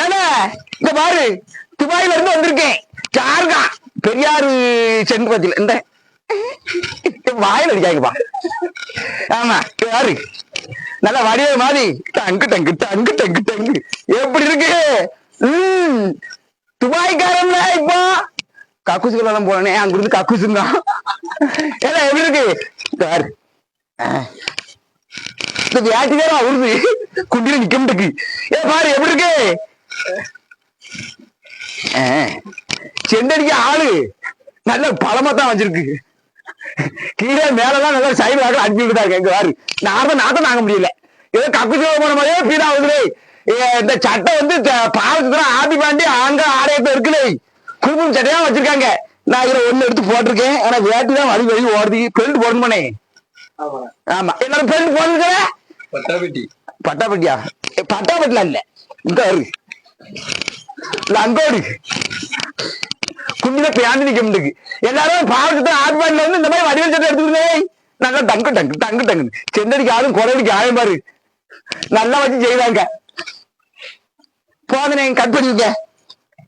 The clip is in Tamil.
ஏன்னா இங்க பாரு, துபாயில இருந்து வந்திருக்கேன். சார்கா பெரியாரு சென்று பத்தில இந்த வாயில் அடிக்காங்கப்பா. ஆமா யாரு நல்லா வடிவ மாதிரி டங்கு டங்கு டங்கு டங்கு டங்கு எப்படி இருக்கு? துபாய்க்காரன் இப்போ கக்கூசுக்கெல்லாம் போனே, அங்க இருந்து கக்கூசுங்க ஏன்னா எப்படி இருக்கு பாரு. இந்த வியாட்டிக்காரன் உருது குண்டில நிக்க முடியுது. பாரு எப்படி இருக்கு? செண்டடிக்க ஆளு நல்ல பழமா தான் வச்சிருக்கு. கீழே மேலதான் நல்லா சைடு வாக்க அனுப்பிட்டு இருக்கு. எங்க பாரு நாத்தம் தாங்க முடியல. ஏதோ கக்குச்சு போன மாதிரியே ஃபீல் ஆகுது. இந்த சட்டை வந்து பாலத்துலாம் ஆட்டி பாண்டி அங்க ஆடையத்தை இருக்குல்ல, குடும்பம் சட்டையா வச்சிருக்காங்க. நான் இதுல ஒண்ணு எடுத்து போட்டிருக்கேன். ஆனா வேட்டி தான் வழி வழி ஓடுது. பெல்ட் போடணுமானே? ஆமா எல்லாரும் பெல்ட் போடுங்க. பட்டாப்பட்டியா? பட்டாப்பட்டில இல்ல, இந்த அங்கோடு குண்டில பேண்டு நிக்க முடியுது. எல்லாரும் பாலத்துல ஆட்பாடில வந்து இந்த மாதிரி வடிவல் சட்டை எடுத்துக்கிட்டே நல்லா டங்கு டங்கு டங்கு டங்கு செந்தடிக்கு ஆளும் குறையடிக்கு ஆயம் பாரு நல்லா வச்சு செய்வாங்க. போதனை கட் பண்ணிருக்க.